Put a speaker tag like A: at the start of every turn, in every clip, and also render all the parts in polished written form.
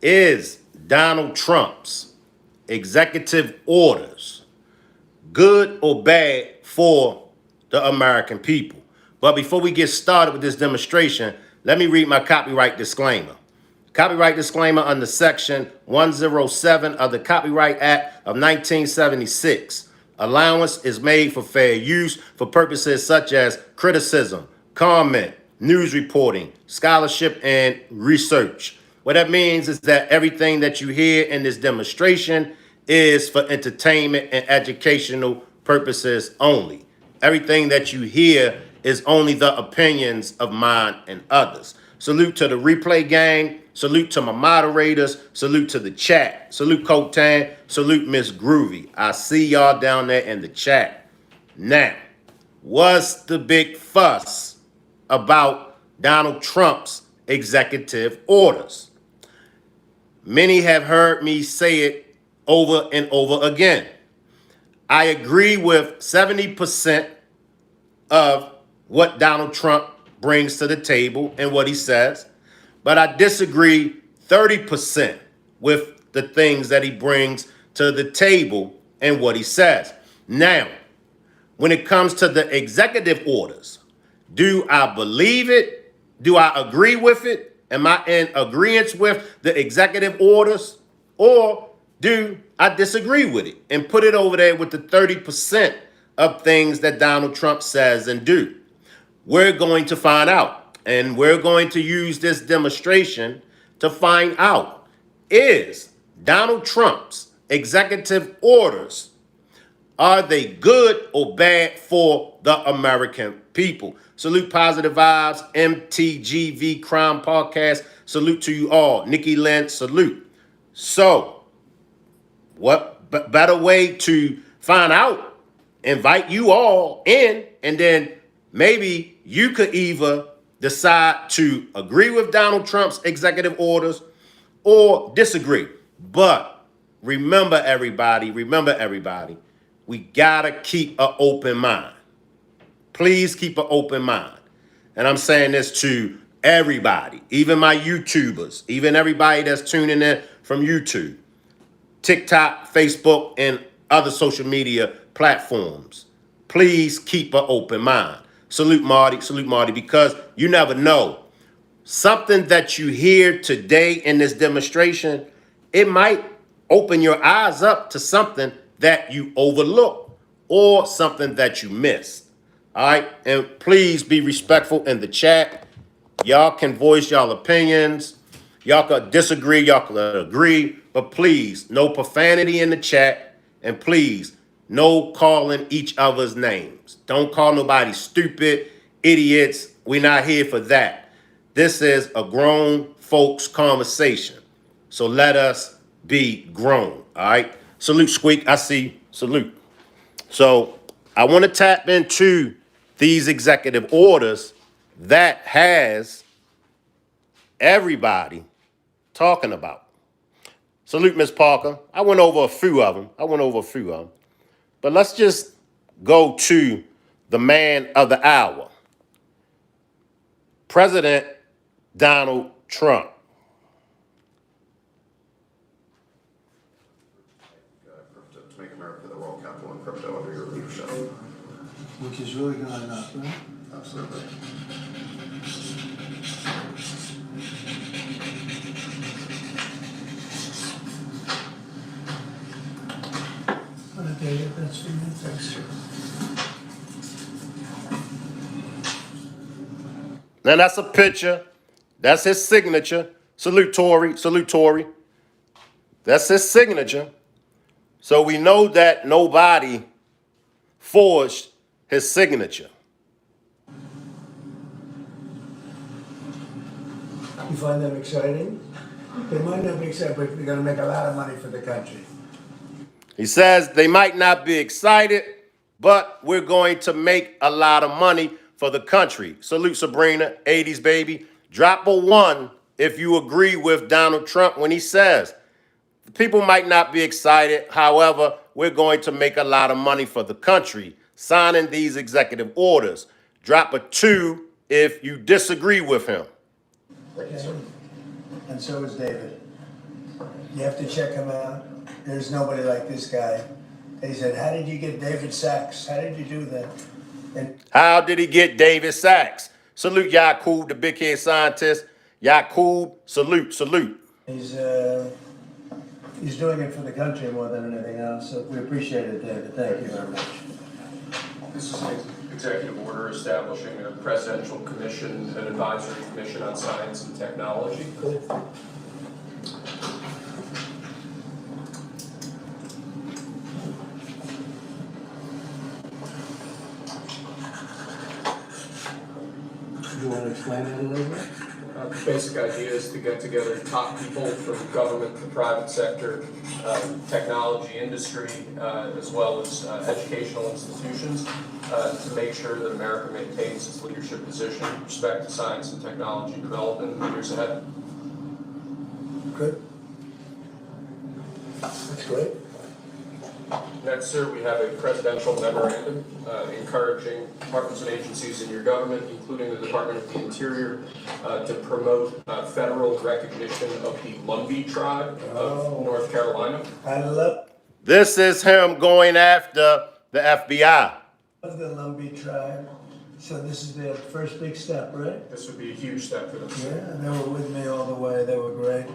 A: Is Donald Trump's executive orders good or bad for the American people? But before we get started with this demonstration, let me read my copyright disclaimer. Copyright disclaimer under Section 107 of the Copyright Act of 1976. Allowance is made for fair use for purposes such as criticism, comment, news reporting, scholarship, and research. What that means is that everything that you hear in this demonstration is for entertainment and educational purposes only. Everything that you hear is only the opinions of mine and others. Salute to the replay gang. Salute to my moderators. Salute to the chat. Salute Cotan. Salute Miss Groovy. I see y'all down there in the chat. Now, what's the big fuss about Donald Trump's executive orders? Many have heard me say it over and over again. I agree with 70% of what Donald Trump brings to the table and what he says, but I disagree 30% with the things that he brings to the table and what he says. Now, when it comes to the executive orders, do I believe it? Do I agree with it? Am I in agreement with the executive orders? Or do I disagree with it and put it over there with the 30% of things that Donald Trump says and do? We're going to find out. And we're going to use this demonstration to find out, is Donald Trump's executive orders, are they good or bad for the American people? Salute Positive Vibes, MTGV Crime Podcast. Salute to you all. Nikki Lynn, salute. So, what better way to find out? Invite you all in, and then maybe you could either decide to agree with Donald Trump's executive orders or disagree. But remember, everybody, we gotta keep an open mind. Please keep an open mind. And I'm saying this to everybody, even my YouTubers, even everybody that's tuning in from YouTube, TikTok, Facebook, and other social media platforms. Please keep an open mind. Salute Marty, because you never know. Something that you hear today in this demonstration, it might open your eyes up to something that you overlooked or something that you missed. All right, and please be respectful in the chat. Y'all can voice y'all opinions. Y'all could disagree, y'all could agree, but please, no profanity in the chat, and please, no calling each other's names. Don't call nobody stupid, idiots. We're not here for that. This is a grown folks conversation. So let us be grown, all right? Salute, Squeak. I see. Salute. So I want to tap into these executive orders that has everybody talking about. Salute, Miss Parker. I went over a few of them. But let's just go to the man of the hour, President Donald Trump.
B: To make America the world capital in crypto under your leadership.
C: Which is really not enough, right?
B: Absolutely.
C: Okay, that's for you, thanks.
A: Now that's a picture. That's his signature. Salute Tory. That's his signature. So we know that nobody forged his signature.
C: You find them exciting? They might not be exciting, but they're gonna make a lot of money for the country.
A: He says they might not be excited, but we're going to make a lot of money for the country. Salute Sabrina, 80s baby. Drop a 1 if you agree with Donald Trump when he says people might not be excited. However, we're going to make a lot of money for the country signing these executive orders. Drop a 2 if you disagree with him.
C: Okay. And so is David. You have to check him out. There's nobody like this guy. They said, how did you get David Sachs? How did you do that? And
A: How did he get David Sachs? Salute Yakub, the big head scientist. Yakub, salute, salute.
C: he's doing it for the country more than anything else. So we appreciate it, David. Thank you very much.
D: This is an executive order establishing a presidential commission, an advisory commission on science and technology.
C: You want to explain it a little bit?
D: The basic idea is to get together top people from government, the private sector, technology industry, as well as educational institutions, to make sure that America maintains its leadership position with respect to science and technology development in the years ahead.
C: Good. That's great.
D: Next, sir, we have a presidential memorandum encouraging departments and agencies in your government, including the Department of the Interior, to promote federal recognition of the Lumbee tribe of North Carolina.
C: I love
A: This is him going after the FBI.
C: the Lumbee tribe. So this is their first big step, right?
D: This would be a huge step for them.
C: Yeah, they were with me all the way. They were great.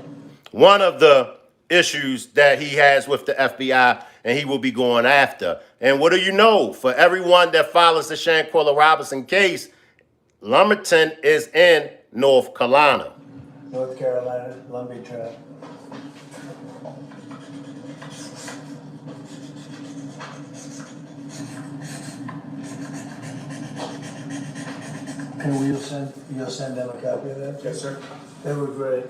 A: One of the issues that he has with the FBI and he will be going after. And what do you know? For everyone that follows the Shanquella Robinson case, Lumberton is in North Carolina.
C: North Carolina, Lumbee tribe. And you'll send them a copy of that?
D: Yes, sir.
C: They were great.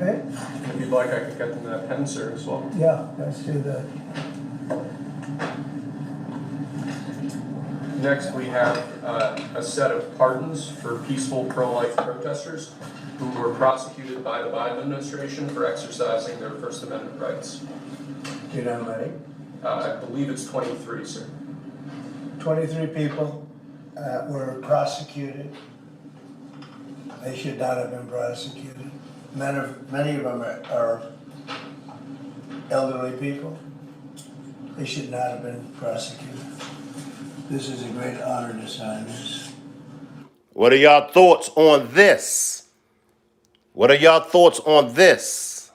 C: Okay?
D: If you'd like, I could get them that pen, sir, as well.
C: Yeah, let's do that.
D: Next, we have a set of pardons for peaceful pro-life protesters who were prosecuted by the Biden administration for exercising their First Amendment rights.
C: Do you know how many?
D: I believe it's 23, sir.
C: 23 people were prosecuted. They should not have been prosecuted. Many of them are elderly people. They should not have been prosecuted. This is a great honor to sign this.
A: What are y'all thoughts on this? What are y'all thoughts on this?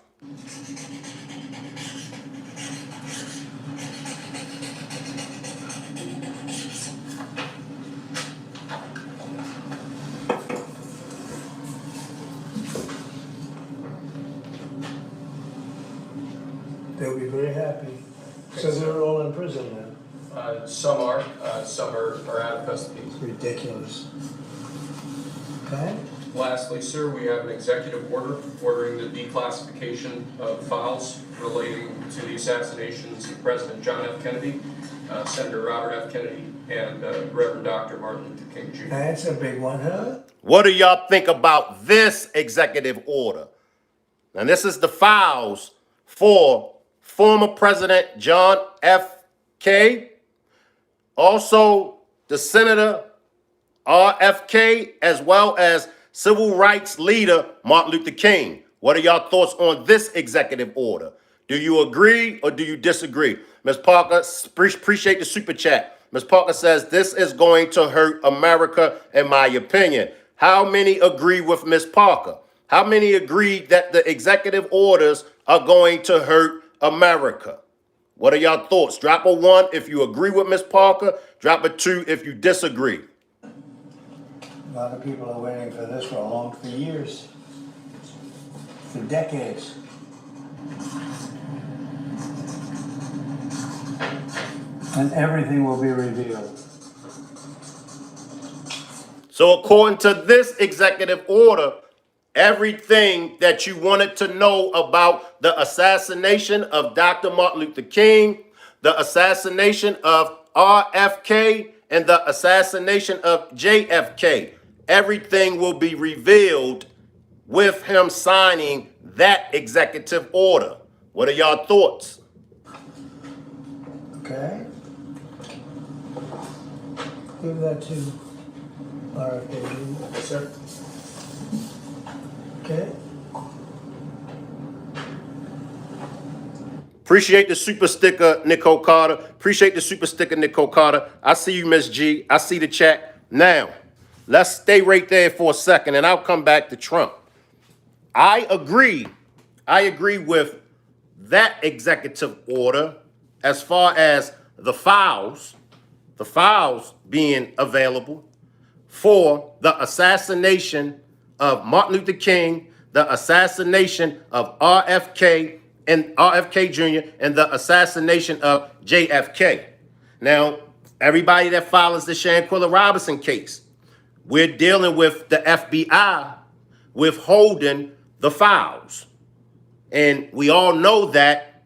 C: They'll be very happy. So they're all in prison now.
D: Some are out of custody.
C: It's ridiculous. Okay?
D: Lastly, sir, we have an executive order ordering the declassification of files relating to the assassinations of President John F. Kennedy, Senator Robert F. Kennedy, and Reverend Dr. Martin Luther King Jr.
C: That's a big one, huh?
A: What do y'all think about this executive order? And this is the files for former President John F. K. Also, the Senator RFK, as well as civil rights leader Martin Luther King. What are y'all thoughts on this executive order? Do you agree or do you disagree? Ms. Parker, appreciate the super chat. Ms. Parker says, this is going to hurt America, in my opinion. How many agree with Ms. Parker? How many agree that the executive orders are going to hurt America? What are y'all thoughts? Drop a 1 if you agree with Ms. Parker. Drop a 2 if you disagree.
C: A lot of people are waiting for this for years, for decades. And everything will be revealed.
A: So according to this executive order, everything that you wanted to know about the assassination of Dr. Martin Luther King, the assassination of RFK, and the assassination of JFK, everything will be revealed with him signing that executive order. What are y'all thoughts?
C: Okay? Give that to RFK.
D: Yes, sir.
C: Okay,
A: Appreciate the super sticker, Nicole Carter. Appreciate the super sticker, Nicole Carter. I see you, Miss G. I see the chat. Now, let's stay right there for a second, and I'll come back to Trump. I agree with that executive order as far as the files being available for the assassination of Martin Luther King, the assassination of RFK Jr., and the assassination of JFK. Now, everybody that follows the Shanquella Robinson case, we're dealing with the FBI withholding the files. And we all know that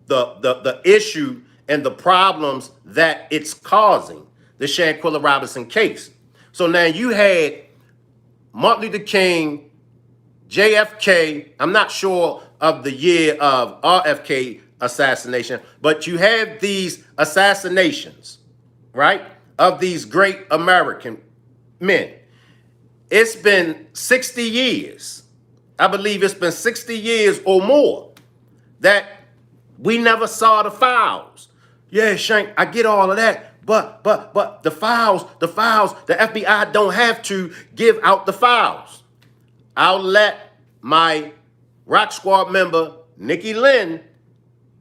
A: the issue and the problems that it's causing, the Shanquella Robinson case. So now you had Martin Luther King, JFK, I'm not sure of the year of RFK assassination, but you have these assassinations, right, of these great American men. It's been 60 years. I believe it's been 60 years or more that we never saw the files. Yeah, Shank, I get all of that. But the files, the FBI don't have to give out the files. I'll let my Rock Squad member, Nikki Lynn,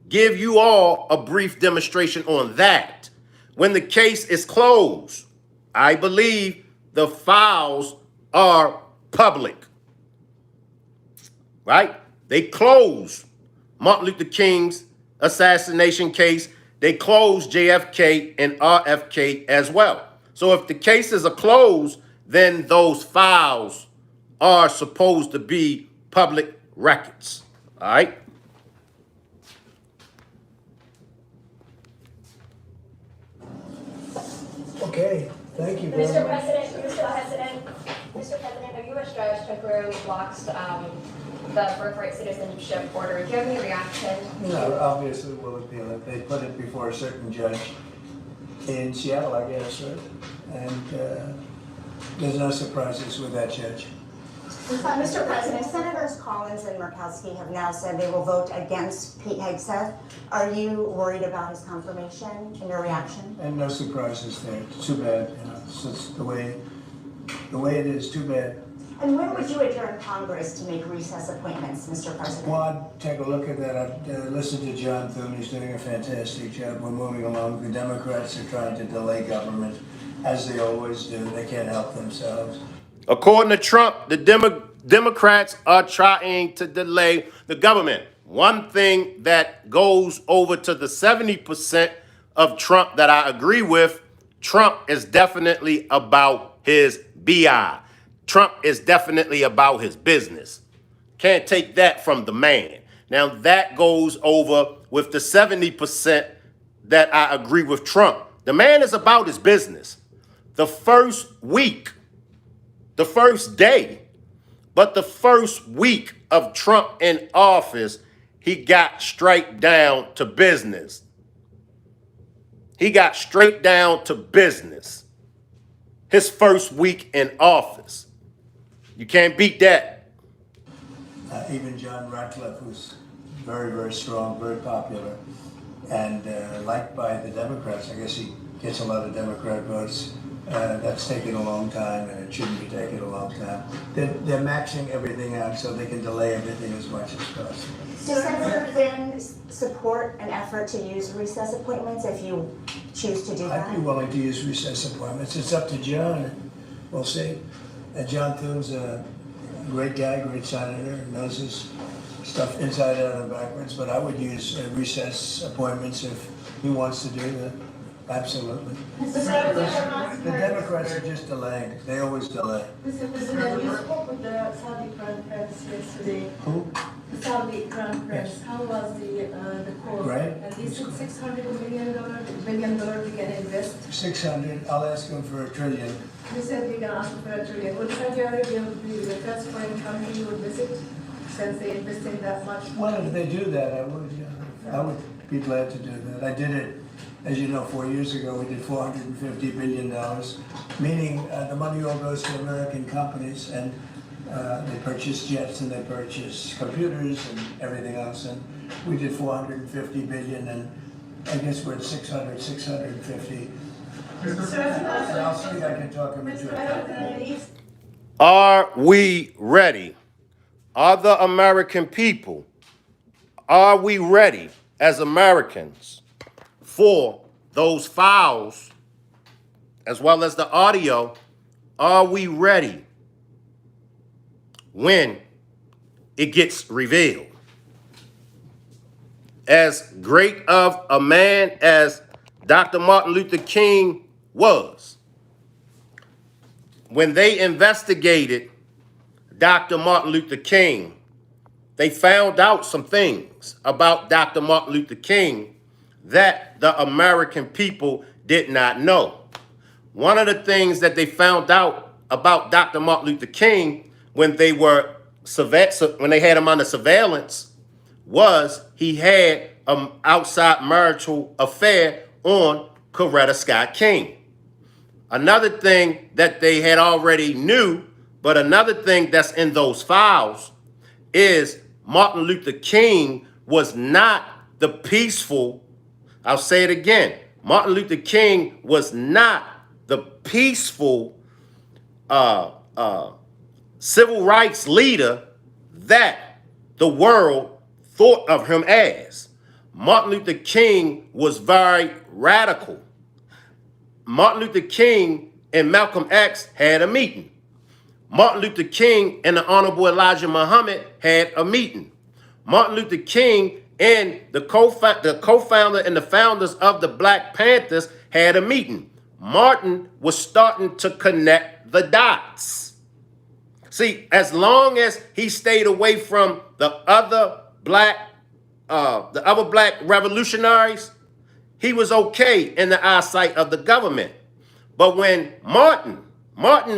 A: give you all a brief demonstration on that. When the case is closed, I believe the files are public. Right? They closed Martin Luther King's assassination case. They closed JFK and RFK as well. So if the cases are closed, then those files are supposed to be public records. All right?
C: okay, thank you very
E: Mr.
C: much.
E: Mr. President, a U.S. judge temporarily blocks the birthright citizenship order. Do you have any reaction?
C: No, obviously we'll appeal it. They put it before a certain judge in Seattle, I guess, right? And there's no surprises with that judge.
F: Mr. President, Senators Collins and Murkowski have now said they will vote against Pete Hegseth. Are you worried about his confirmation and your reaction?
C: And no surprises there. It's too bad, you know, it's just the way it is, too bad.
F: And when would you adjourn Congress to make recess appointments, Mr. President?
C: Well, I'd take a look at that. I'd listen to John Thune. He's doing a fantastic job. We're moving along. The Democrats are trying to delay government, as they always do. They can't help themselves.
A: According to Trump, the Democrats are trying to delay the government. One thing that goes over to the 70% of Trump that I agree with, Trump is definitely about his BI. Trump is definitely about his business. Can't take that from the man. Now that goes over with the 70% that I agree with Trump. The man is about his business. The first week, the first day, but the first week of Trump in office, he got straight down to business. He got straight down to business. His first week in office. You can't beat that.
C: Even John Ratcliffe, who's very, very strong, very popular, and liked by the Democrats. I guess he gets a lot of Democrat votes. That's taken a long time, and it shouldn't be taking a long time. They're maxing everything out so they can delay everything as much as possible.
F: Does Senator Finn support an effort to use recess appointments if you choose to do that?
C: I'd be willing to use recess appointments. It's up to John. We'll see. John Thune's a great guy, great senator, knows his stuff inside out and backwards, but I would use recess appointments if he wants to do that. Absolutely. The Democrats are just delaying. They always delay.
G: Mr. President, you spoke with the Saudi Crown Prince yesterday.
C: Who?
G: The Saudi Crown Prince.
C: Yes.
G: How was the call?
C: Great.
G: And he said $600 million we can invest.
C: 600. I'll ask him for $1 trillion.
G: You said we can ask for $1 trillion. Would Saudi Arabia be the first foreign country you would visit since they invested that much?
C: Well, if they do that, I would be glad to do that. I did it, as you know, 4 years ago. We did $450 billion, meaning the money all goes to American companies, and They purchased jets and they purchased computers and everything else, and we did 450 billion, and I guess we're at 650. And I'll see if I can talk him into it.
A: Are we ready? Are the American people, are we ready as Americans for those files as well as the audio? Are we ready when it gets revealed? As great of a man as Dr. Martin Luther King was, when they investigated Dr. Martin Luther King, they found out some things about Dr. Martin Luther King that the American people did not know. One of the things that they found out about Dr. Martin Luther King when they had him under surveillance was he had an outside marital affair on Coretta Scott King. Another thing that they had already knew, but another thing that's in those files is Martin Luther King was not the peaceful, I'll say it again, Martin Luther King was not the peaceful civil rights leader that the world thought of him as. Martin Luther King was very radical. Martin Luther King and Malcolm X had a meeting. Martin Luther King and the Honorable Elijah Muhammad had a meeting. Martin Luther King and the co-founder and the founders of the Black Panthers had a meeting. Martin was starting to connect the dots. See, as long as he stayed away from the other black revolutionaries, he was okay in the eyesight of the government. But when Martin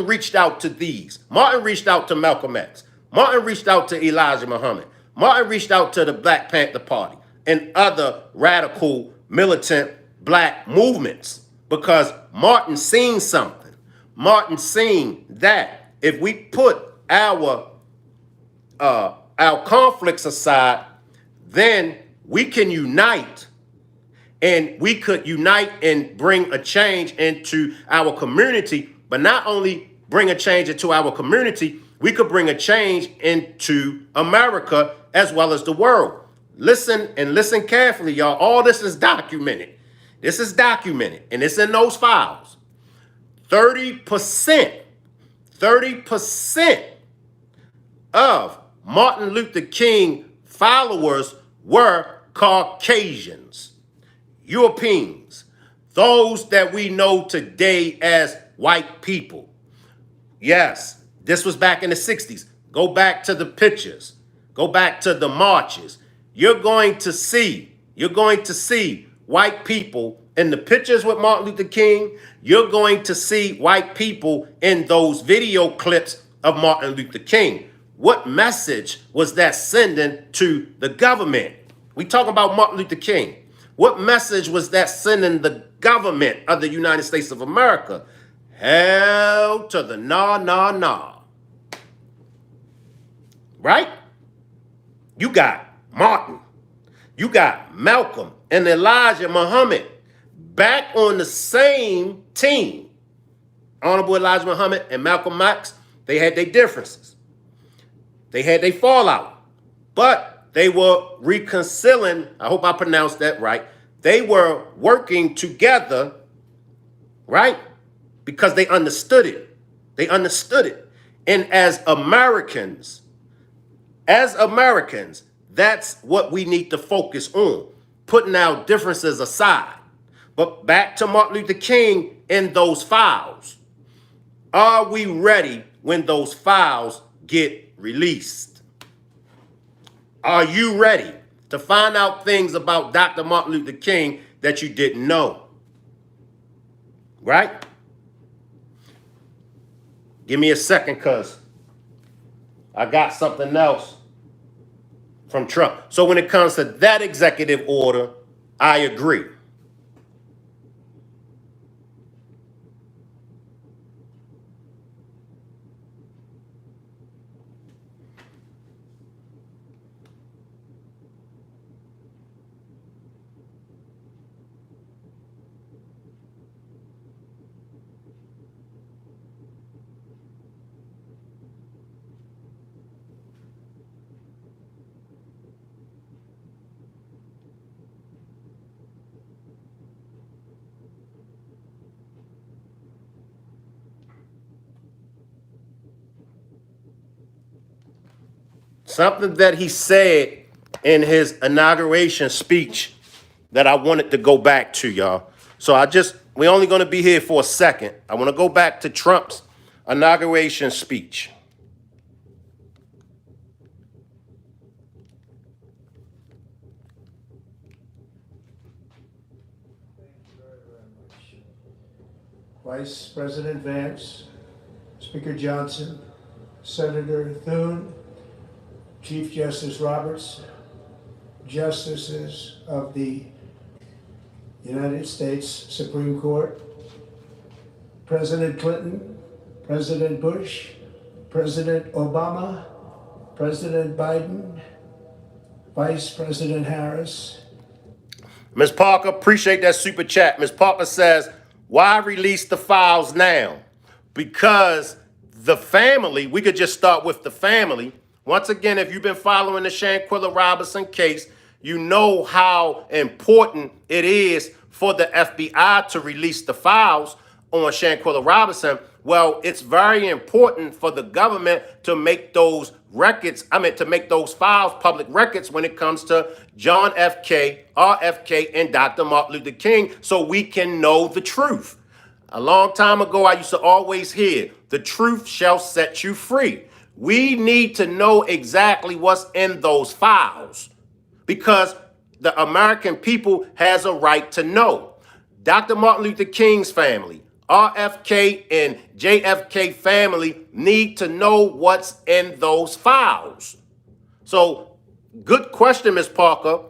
A: reached out to these, Martin reached out to Malcolm X, Martin reached out to Elijah Muhammad, Martin reached out to the Black Panther Party and other radical militant black movements, because Martin seen something. Martin seen that if we put our conflicts aside, then we can unite, and we could unite and bring a change into our community. But not only bring a change into our community, we could bring a change into America as well as the world. Listen and listen carefully, y'all. All this is documented. This is documented, and it's in those files. 30% of Martin Luther King followers were Caucasians, Europeans, those that we know today as white people. Yes, this was back in the 60s. Go back to the pictures. Go back to the marches. You're going to see white people in the pictures with Martin Luther King. You're going to see white people in those video clips of Martin Luther King. What message was that sending to the government? We talk about Martin Luther King. What message was that sending the government of the United States of America? Hell to the nah. Right? You got Martin. You got Malcolm and Elijah Muhammad back on the same team. Honorable Elijah Muhammad and Malcolm X, they had their differences. They had their fallout. But they were reconciling. I hope I pronounced that right. They were working together, right? Because they understood it. They understood it. And as Americans, that's what we need to focus on, putting our differences aside. But back to Martin Luther King and those files. Are we ready when those files get released? Are you ready to find out things about Dr. Martin Luther King that you didn't know? Right? Give me a second, cuz I got something else from Trump. So when it comes to that executive order, I agree. something that he said in his inauguration speech that I wanted to go back to, y'all. So we're only going to be here for a second. I want to go back to Trump's inauguration speech.
C: Vice President Vance, Speaker Johnson, Senator Thune, Chief Justice Roberts, Justices of the United States Supreme Court, President Clinton, President Bush, President Obama, President Biden, Vice President Harris.
A: Ms. Parker, appreciate that super chat. Ms. Parker says, why release the files now? Because the family, we could just start with the family. Once again, if you've been following the Shanquella Robinson case, you know how important it is for the FBI to release the files on Shanquella Robinson. Well, it's very important for the government to make those to make those files public records when it comes to John F. K., RFK, and Dr. Martin Luther King, so we can know the truth. A long time ago, I used to always hear, the truth shall set you free. We need to know exactly what's in those files because the American people has a right to know. Dr. Martin Luther King's family, RFK and JFK family need to know what's in those files. So, good question, Ms. Parker.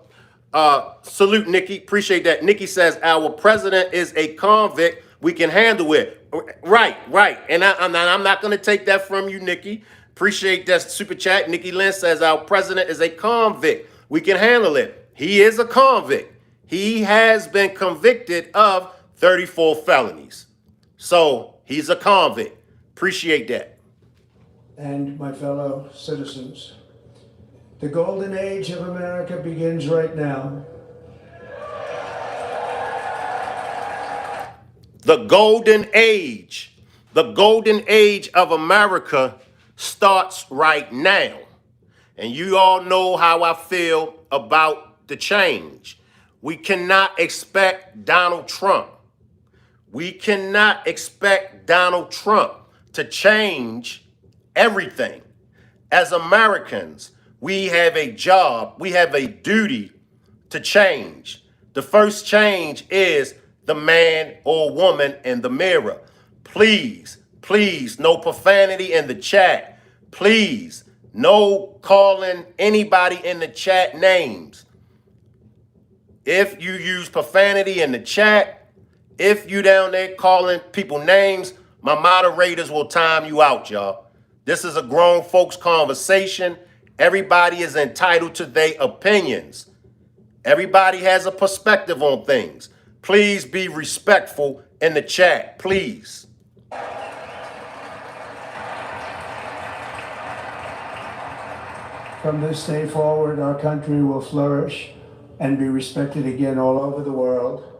A: Salute, Nikki. Appreciate that. Nikki says, our president is a convict. We can handle it. Right. And I'm not going to take that from you, Nikki. Appreciate that super chat. Nikki Lynn says, our president is a convict. We can handle it. He is a convict. He has been convicted of 34 felonies. So he's a convict. Appreciate that.
C: And my fellow citizens, the golden age of America begins right now.
A: The golden age of America starts right now. And you all know how I feel about the change. We cannot expect Donald Trump. We cannot expect Donald Trump to change everything. As Americans, we have a job, we have a duty to change. The first change is the man or woman in the mirror. Please, no profanity in the chat. Please, no calling anybody in the chat names. If you use profanity in the chat, if you down there calling people names, my moderators will time you out, y'all. This is a grown folks conversation. Everybody is entitled to their opinions. Everybody has a perspective on things. Please be respectful in the chat, please.
C: From this day forward, our country will flourish and be respected again all over the world.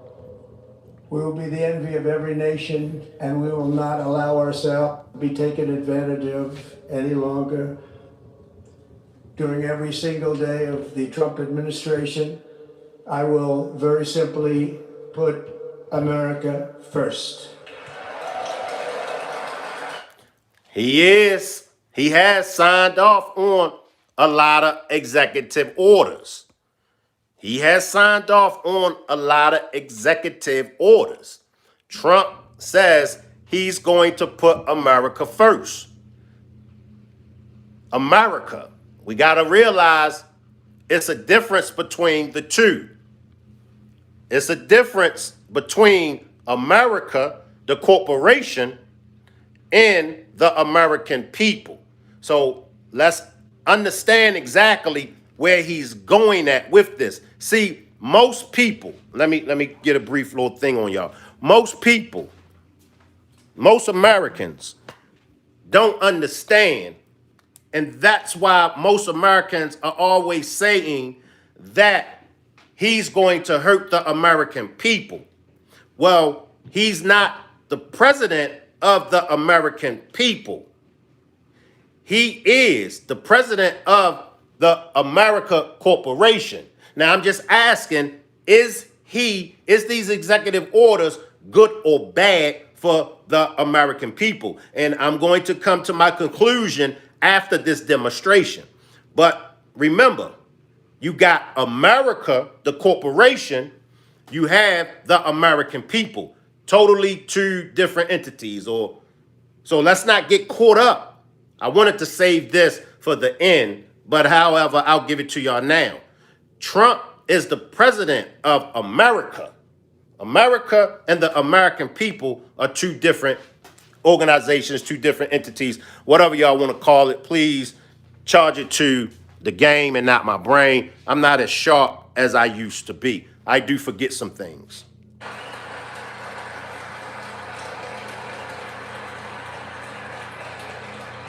C: We will be the envy of every nation, and we will not allow ourselves to be taken advantage of any longer. During every single day of the Trump administration, I will very simply put America first.
A: He has signed off on a lot of executive orders. Trump says he's going to put America first. America. We got to realize it's a difference between the two. It's a difference between America, the corporation, and the American people. So let's understand exactly where he's going at with this. See, most people, let me get a brief little thing on y'all. Most people, most Americans don't understand. And that's why most Americans are always saying that he's going to hurt the American people. Well, he's not the president of the American people. He is the president of the America Corporation. Now, I'm just asking, is these executive orders good or bad for the American people? And I'm going to come to my conclusion after this demonstration. But remember, you got America, the corporation, you have the American people, totally two different entities. So let's not get caught up. I wanted to save this for the end, but however, I'll give it to y'all now. Trump is the president of America. America and the American people are two different organizations, two different entities, whatever y'all want to call it. Please charge it to the game and not my brain. I'm not as sharp as I used to be. I do forget some things.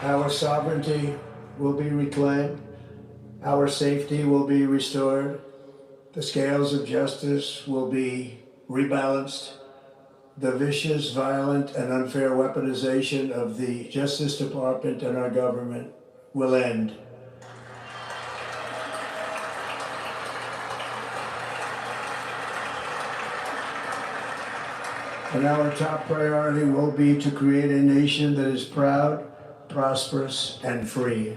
C: Our sovereignty will be reclaimed. Our safety will be restored. The scales of justice will be rebalanced. The vicious, violent, and unfair weaponization of the Justice Department and our government will end. And our top priority will be to create a nation that is proud, prosperous, and free.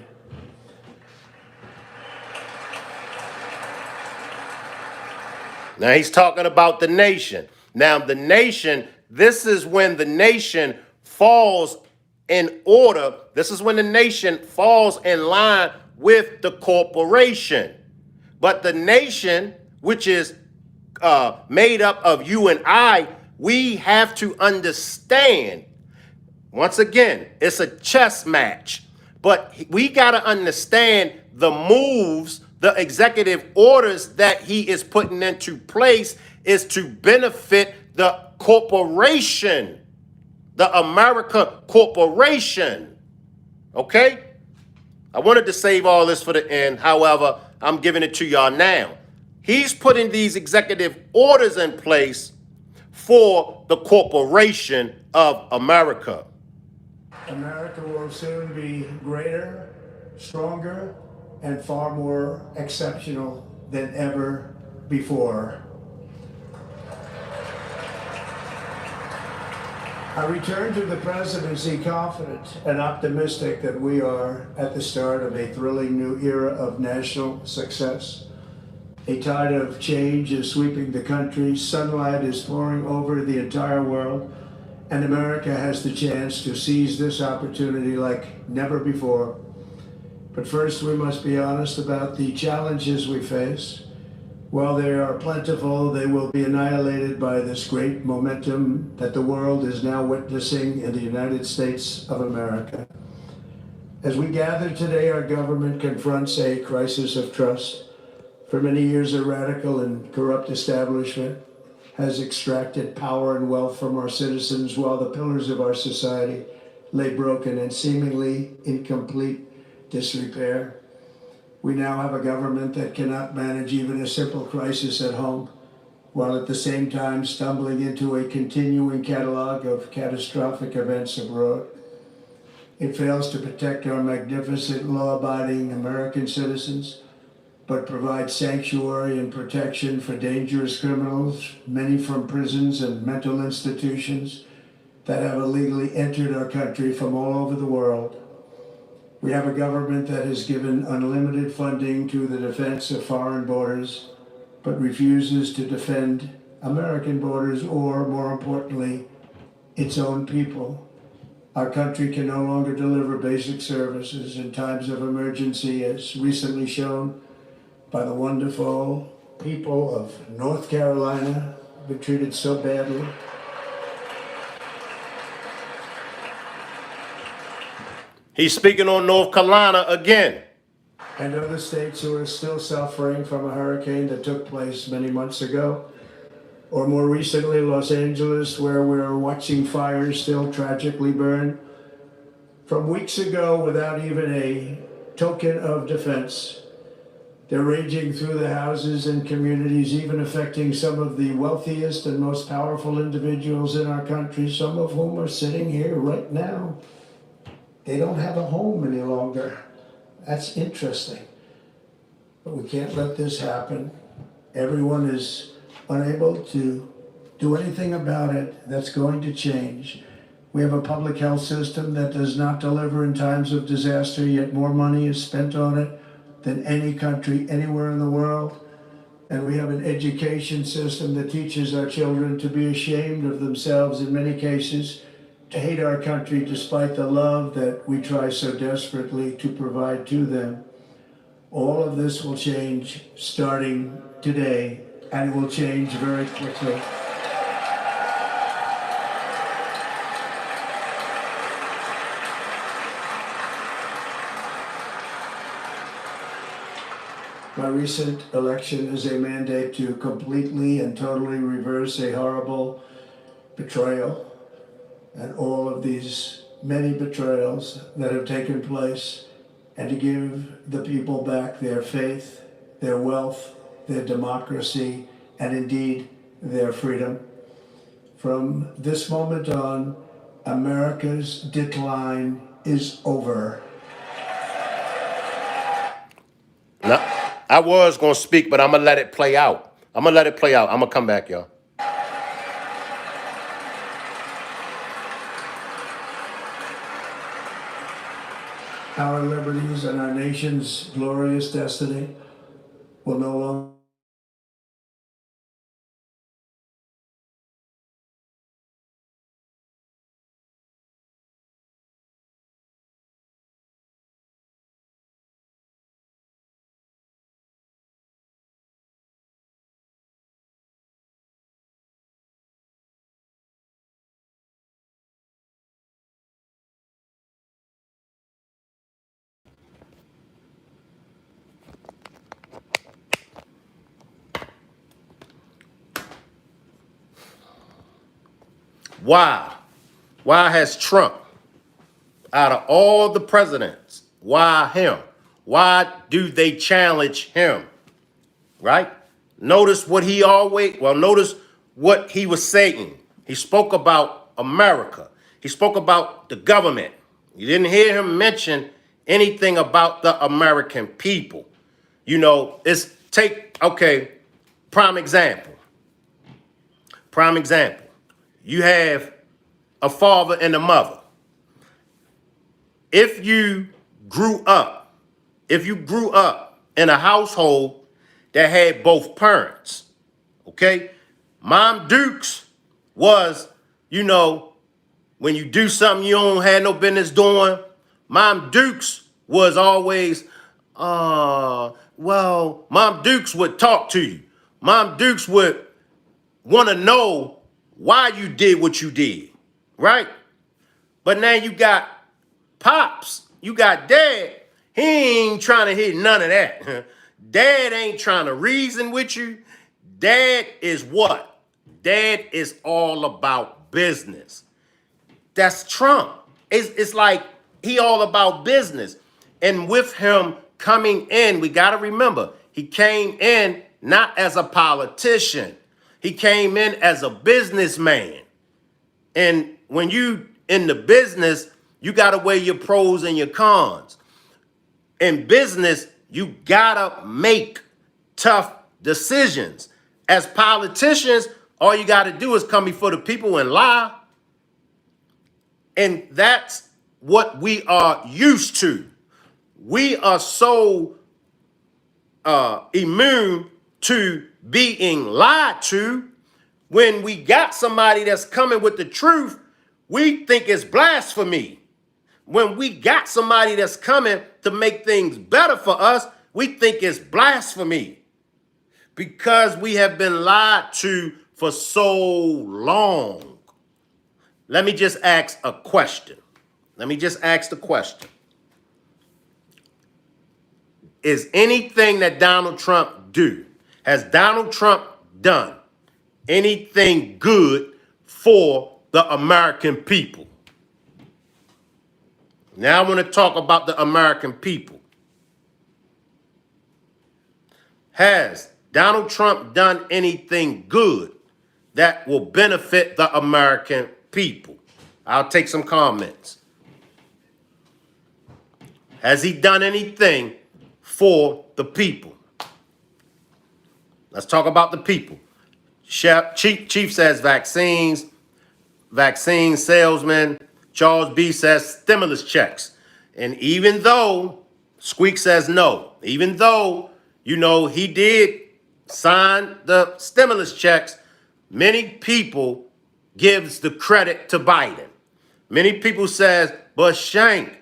A: Now he's talking about the nation. Now the nation, this is when the nation falls in order. This is when the nation falls in line with the corporation. But the nation, which is made up of you and I, we have to understand, once again, it's a chess match, but we got to understand the moves, the executive orders that he is putting into place is to benefit the corporation, the America Corporation. Okay? I wanted to save all this for the end. However, I'm giving it to y'all now. He's putting these executive orders in place for the corporation of America.
C: America will soon be greater, stronger, and far more exceptional than ever before. I return to the presidency confident and optimistic that we are at the start of a thrilling new era of national success. A tide of change is sweeping the country, sunlight is pouring over the entire world, and America has the chance to seize this opportunity like never before. But first, we must be honest about the challenges we face. While they are plentiful, they will be annihilated by this great momentum that the world is now witnessing in the United States of America. As we gather today, our government confronts a crisis of trust. For many years, a radical and corrupt establishment has extracted power and wealth from our citizens while the pillars of our society lay broken and seemingly in complete disrepair. We now have a government that cannot manage even a simple crisis at home, while at the same time stumbling into a continuing catalog of catastrophic events abroad. It fails to protect our magnificent law-abiding American citizens, but provides sanctuary and protection for dangerous criminals, many from prisons and mental institutions that have illegally entered our country from all over the world. We have a government that has given unlimited funding to the defense of foreign borders, but refuses to defend American borders or, more importantly, its own people. Our country can no longer deliver basic services in times of emergency, as recently shown by the wonderful people of North Carolina, who were treated so badly.
A: He's speaking on North Carolina again.
C: And other states who are still suffering from a hurricane that took place many months ago. Or more recently, Los Angeles, where we're watching fires still tragically burn. From weeks ago, without even a token of defense, they're raging through the houses and communities, even affecting some of the wealthiest and most powerful individuals in our country, some of whom are sitting here right now. they don't have a home any longer. That's interesting. But we can't let this happen. Everyone is unable to do anything about it. That's going to change. We have a public health system that does not deliver in times of disaster, yet more money is spent on it than any country anywhere in the world. And we have an education system that teaches our children to be ashamed of themselves in many cases, to hate our country despite the love that we try so desperately to provide to them. All of this will change starting today, and it will change very quickly. My recent election is a mandate to completely and totally reverse a horrible betrayal and all of these many betrayals that have taken place, and to give the people back their faith, their wealth, their democracy, and indeed their freedom. From this moment on, America's decline is over.
A: Now, I was going to speak, but I'm going to let it play out. I'm going to come back, y'all.
C: Our liberties and our nation's glorious destiny will no longer
A: Why? Why has Trump, out of all the presidents, why him? Why do they challenge him? Right? Notice what notice what he was saying. He spoke about America. He spoke about the government. You didn't hear him mention anything about the American people. You know, prime example. You have a father and a mother. If you grew up in a household that had both parents, okay? Mom Dukes was, when you do something you don't have no business doing, Mom Dukes was always, Mom Dukes would talk to you. Mom Dukes would want to know why you did what you did, right? But now you got Pops, you got Dad. He ain't trying to hear none of that. Dad ain't trying to reason with you. Dad is what? Dad is all about business. That's Trump. It's like he all about business. And with him coming in, we got to remember, he came in not as a politician. He came in as a businessman. And when you in the business, you got to weigh your pros and your cons. In business, you got to make tough decisions. As politicians, all you got to do is come before the people and lie. And that's what we are used to. We are so immune to being lied to. When we got somebody that's coming with the truth, we think it's blasphemy. When we got somebody that's coming to make things better for us, we think it's blasphemy. Because we have been lied to for so long. Let me just ask a question. Is anything that Donald Trump do, has Donald Trump done anything good for the American people? Now I want to talk about the American people. Has Donald Trump done anything good that will benefit the American people? I'll take some comments. Has he done anything for the people? Let's talk about the people. Chief says vaccines, vaccine salesman. Charles B says stimulus checks. And even though Squeak says no, even though, he did sign the stimulus checks, many people gives the credit to Biden. Many people says, but Shank,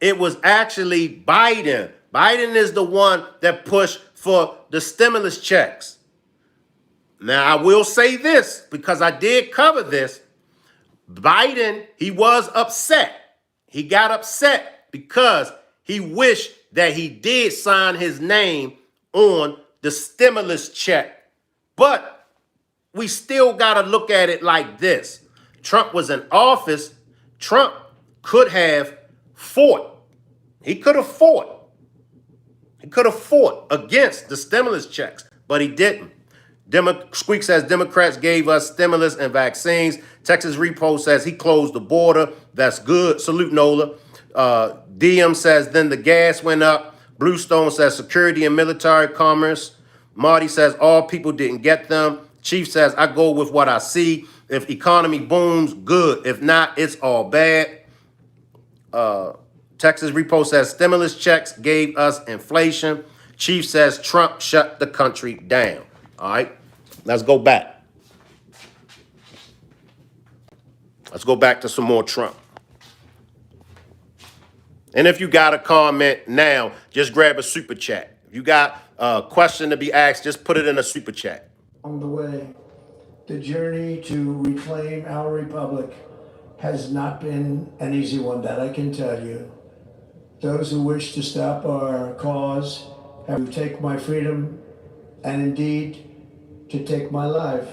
A: it was actually Biden. Biden is the one that pushed for the stimulus checks. Now, I will say this because I did cover this. Biden, he was upset. He got upset because he wished that he did sign his name on the stimulus check. But we still got to look at it like this. Trump was in office. Trump could have fought. He could have fought. He could have fought against the stimulus checks, but he didn't. Squeak says Democrats gave us stimulus and vaccines. Texas Repo says he closed the border. That's good. Salute Nola. DM says then the gas went up. Bluestone says security and military commerce. Marty says all people didn't get them. Chief says I go with what I see. If economy booms, good. If not, it's all bad. Texas Repo says stimulus checks gave us inflation. Chief says Trump shut the country down. All right, let's go back. Let's go back to some more Trump. And if you got a comment now, just grab a super chat. If you got a question to be asked, just put it in a super chat.
C: Along the way, the journey to reclaim our republic has not been an easy one, that I can tell you. Those who wish to stop our cause have to take my freedom and indeed to take my life.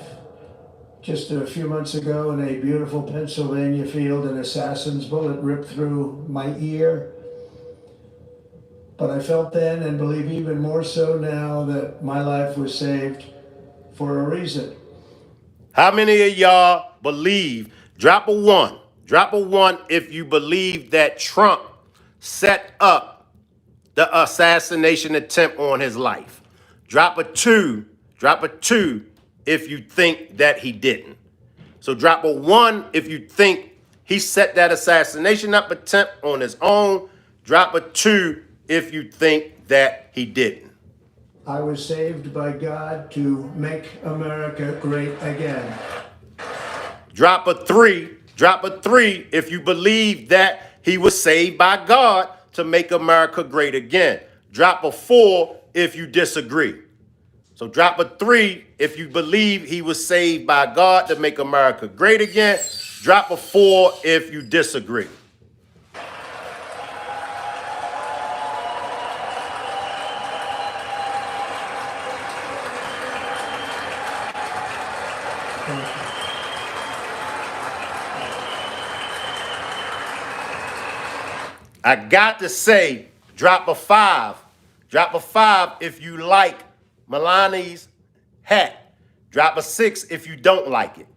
C: Just a few months ago in a beautiful Pennsylvania field, an assassin's bullet ripped through my ear. But I felt then, and believe even more so now, that my life was saved for a reason.
A: How many of y'all believe, drop a one if you believe that Trump set up the assassination attempt on his life. Drop a two if you think that he didn't. So drop a one if you think he set that assassination up attempt on his own. Drop a two if you think that he didn't.
C: I was saved by God to make America great again.
A: Drop a three if you believe that he was saved by God to make America great again. Drop a 4 if you disagree. So drop a 3 if you believe he was saved by God to make America great again. Drop a 4 if you disagree. I got to say, drop a 5. Drop a 5 if you like Melania's hat. Drop a 6 if you don't like it.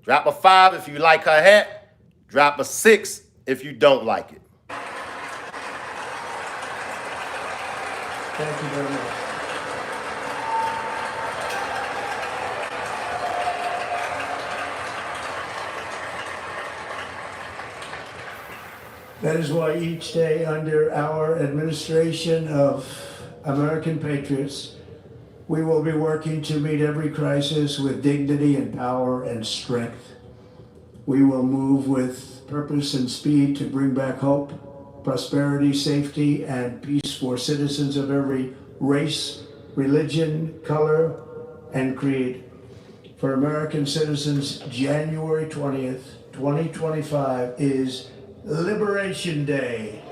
A: Drop a 5 if you like her hat. Drop a 6 if you don't like it.
C: Thank you very much. That is why each day under our administration of American patriots, we will be working to meet every crisis with dignity and power and strength. We will move with purpose and speed to bring back hope, prosperity, safety, and peace for citizens of every race, religion, color, and creed. For American citizens, January 20th, 2025 is Liberation Day.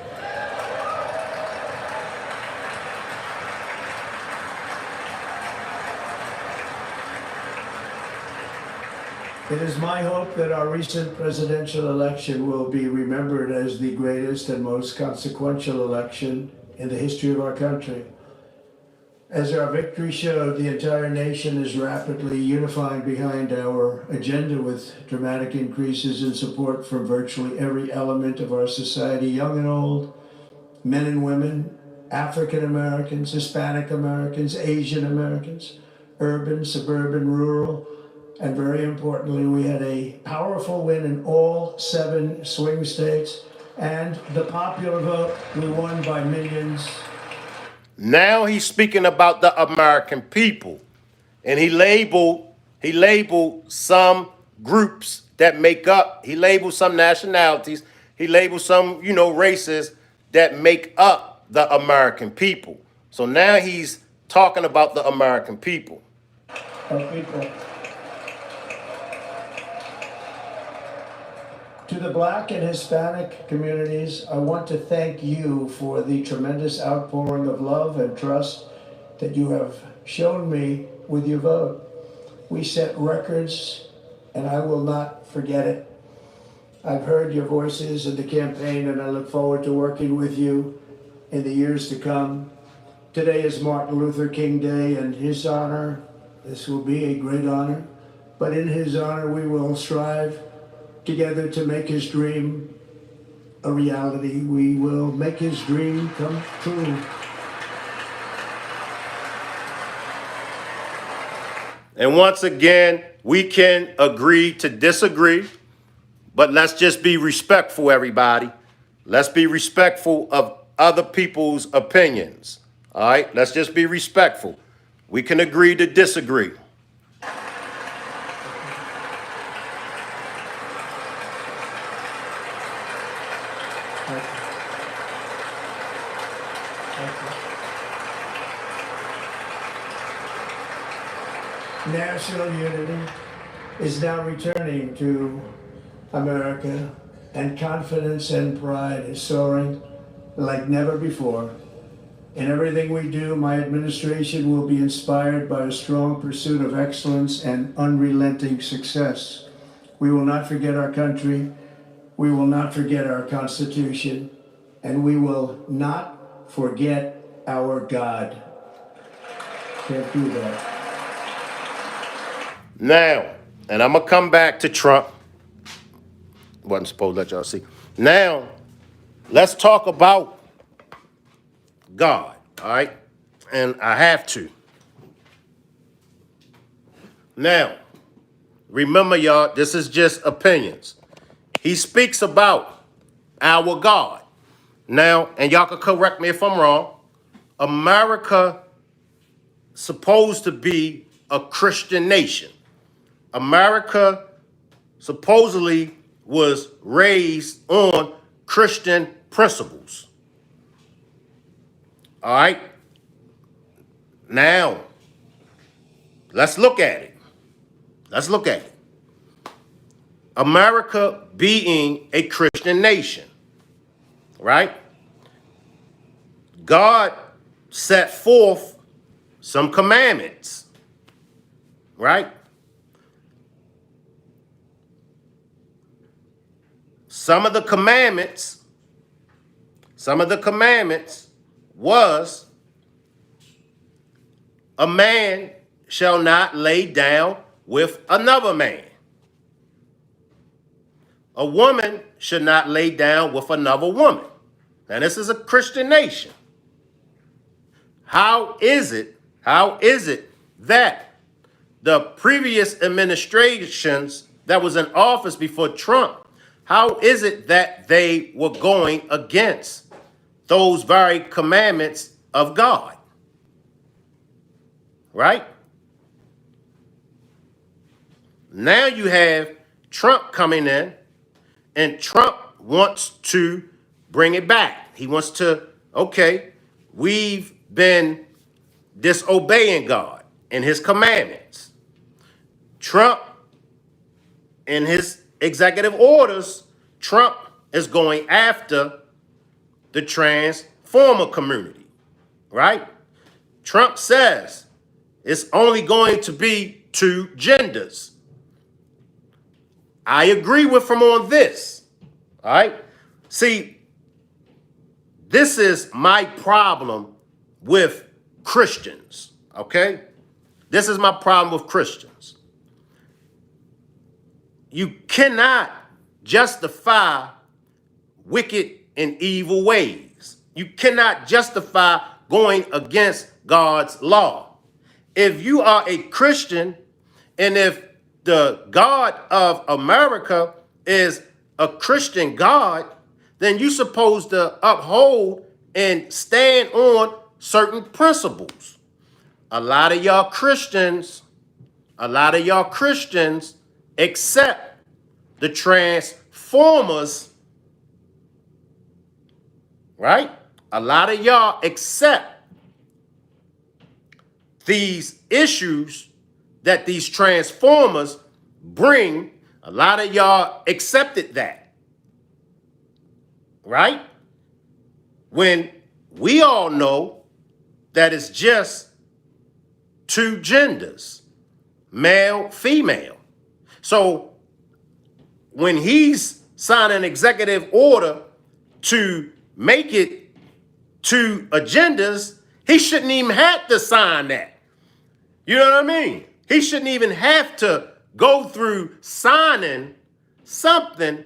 C: It is my hope that our recent presidential election will be remembered as the greatest and most consequential election in the history of our country. As our victory showed, the entire nation is rapidly unifying behind our agenda with dramatic increases in support from virtually every element of our society, young and old, men and women, African Americans, Hispanic Americans, Asian Americans, urban, suburban, rural, and very importantly, we had a powerful win in all 7 swing states, and the popular vote, we won by millions.
A: Now he's speaking about the American people, and he labeled some groups that make up. He labeled some nationalities. He labeled some, races that make up the American people. So now he's talking about the American people.
C: Our people. To the Black and Hispanic communities, I want to thank you for the tremendous outpouring of love and trust that you have shown me with your vote. We set records, and I will not forget it. I've heard your voices in the campaign, and I look forward to working with you in the years to come. Today is Martin Luther King Day, and his honor, this will be a great honor, but in his honor we will strive together to make his dream a reality. We will make his dream come true.
A: And once again, we can agree to disagree, but let's just be respectful, everybody. Let's be respectful of other people's opinions. All right, let's just be respectful. We can agree to disagree.
C: National unity is now returning to America, and confidence and pride is soaring like never before. In everything we do, my administration will be inspired by a strong pursuit of excellence and unrelenting success. We will not forget our country, we will not forget our Constitution, and we will not forget our God. Can't do that.
A: Now, and I'm going to come back to Trump. Wasn't supposed to let y'all see. Now, let's talk about God, all right? And I have to. Now, remember, y'all, this is just opinions. He speaks about our God. Now, and y'all can correct me if I'm wrong, America supposed to be a Christian nation. America supposedly was raised on Christian principles. All right? Now, let's look at it. Let's look at it. America being a Christian nation, right? God set forth some commandments, right? Some of the commandments was a man shall not lay down with another man. A woman should not lay down with another woman. Now, this is a Christian nation. How is it that the previous administrations that was in office before Trump, how is it that they were going against those very commandments of God? Right? Now you have Trump coming in, and Trump wants to bring it back. He wants to, okay, we've been disobeying God and his commandments. Trump, in his executive orders, Trump is going after the transformer community, right? Trump says it's only going to be 2 genders. I agree with him on this, all right? See, this is my problem with Christians, okay? This is my problem with Christians. You cannot justify wicked and evil ways. You cannot justify going against God's law. If you are a Christian, and if the God of America is a Christian God, then you're supposed to uphold and stand on certain principles. A lot of y'all Christians accept the transformers, right? A lot of y'all accept these issues that these transformers bring. A lot of y'all accepted that, right? When we all know that it's just two genders, male, female. So when he's signing an executive order to make it two agendas, he shouldn't even have to sign that. You know what I mean? He shouldn't even have to go through signing something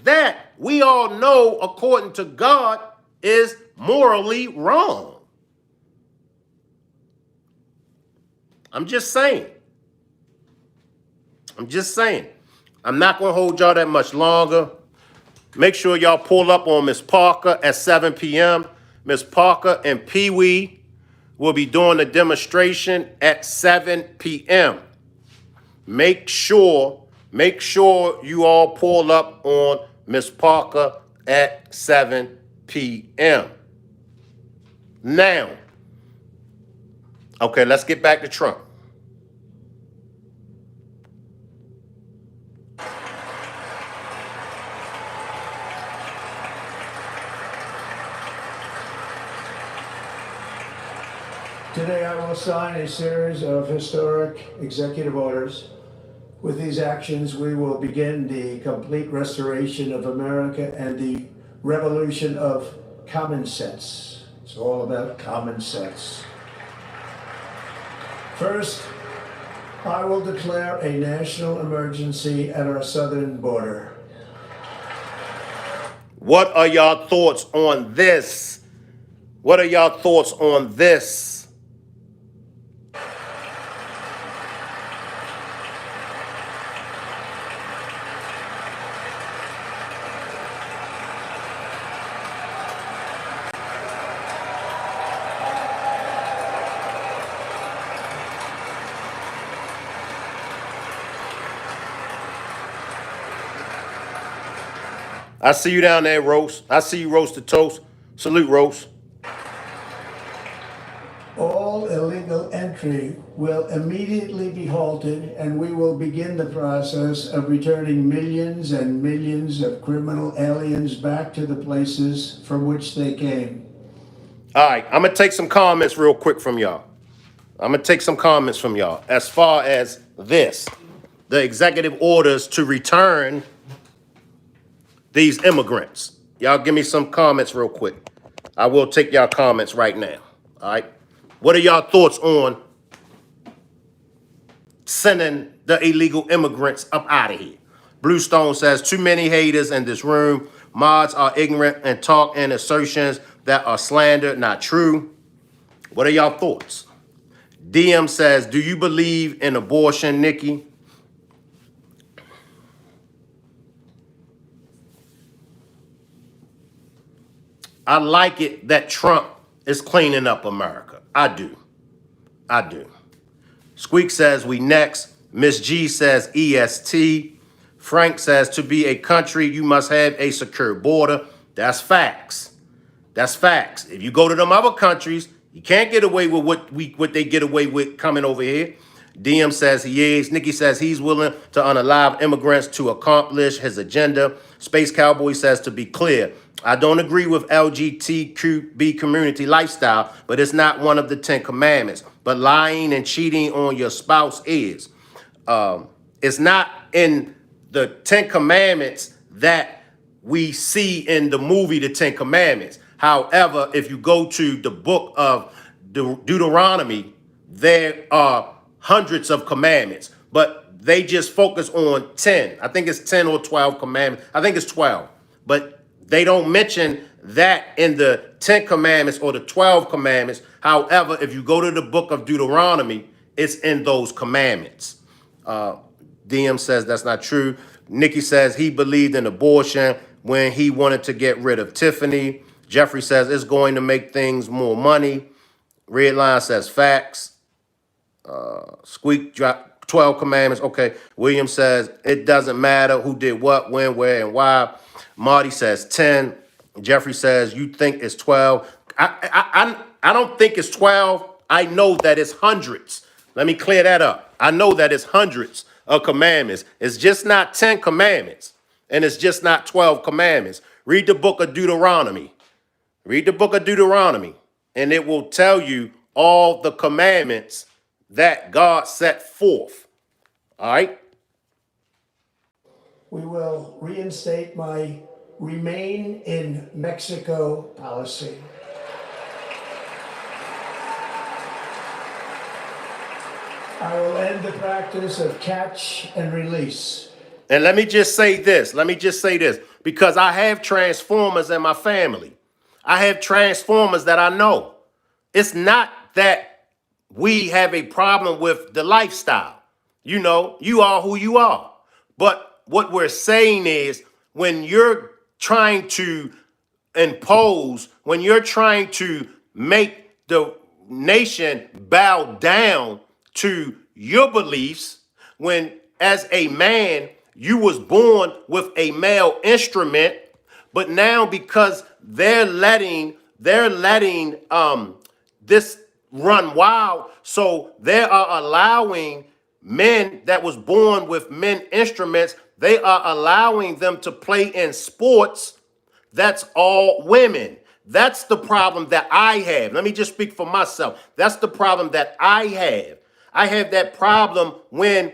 A: that we all know, according to God, is morally wrong. I'm just saying. I'm not going to hold y'all that much longer. Make sure y'all pull up on Miss Parker at 7 p.m. Miss Parker and Pee Wee will be doing a demonstration at 7 p.m. Make sure you all pull up on Miss Parker at 7 p.m. Now, okay, let's get back to Trump.
C: Today I will sign a series of historic executive orders. With these actions, we will begin the complete restoration of America and the revolution of common sense. It's all about common sense. First, I will declare a national emergency at our southern border.
A: What are y'all thoughts on this? What are y'all thoughts on this? I see you down there, Rose. I see you, Roast the Toast. Salute, Rose.
C: All illegal entry will immediately be halted, and we will begin the process of returning millions and millions of criminal aliens back to the places from which they came.
A: All right, I'm going to take some comments real quick from y'all. As far as this, the executive orders to return these immigrants. Y'all give me some comments real quick. I will take y'all comments right now. All right. What are y'all thoughts on sending the illegal immigrants up out of here? Bluestone says, too many haters in this room. Mods are ignorant and talk in assertions that are slander, not true. What are y'all thoughts? DM says, do you believe in abortion, Nikki? I like it that Trump is cleaning up America. I do. Squeak says, we next. Miss G says, EST. Frank says, to be a country, you must have a secure border. That's facts. If you go to them other countries, you can't get away with what they get away with coming over here. DM says he is. Nikki says he's willing to unalive immigrants to accomplish his agenda. Space Cowboy says, to be clear, I don't agree with LGBTQ community lifestyle, but it's not one of the 10 commandments. But lying and cheating on your spouse is. It's not in the 10 commandments that we see in the movie The 10 Commandments. However, if you go to the book of Deuteronomy, there are hundreds of commandments, but they just focus on 10. I think it's 10 or 12 commandments. I think it's 12, but they don't mention that in the 10 commandments or the 12 commandments. However, if you go to the book of Deuteronomy, it's in those commandments. DM says that's not true. Nikki says he believed in abortion when he wanted to get rid of Tiffany. Jeffrey says it's going to make things more money. Red Line says facts. Squeak drop 12 commandments. Okay. William says it doesn't matter who did what, when, where, and why. Marty says 10. Jeffrey says you think it's 12. I don't think it's 12. I know that it's hundreds. Let me clear that up. I know that it's hundreds of commandments. It's just not 10 commandments. And it's just not 12 commandments. Read the book of Deuteronomy. Read the book of Deuteronomy. And it will tell you all the commandments that God set forth. All right?
C: We will reinstate my remain in Mexico policy. I will end the practice of catch and release.
A: And let me just say this. Because I have Transformers in my family. I have Transformers that I know. It's not that we have a problem with the lifestyle. You know, you are who you are. But what we're saying is when you're trying to impose, when you're trying to make the nation bow down to your beliefs, when as a man, you was born with a male instrument, but now because they're letting this run wild, so they are allowing men that was born with men instruments, they are allowing them to play in sports that's all women. That's the problem that I have. Let me just speak for myself. That's the problem that I have. I have that problem when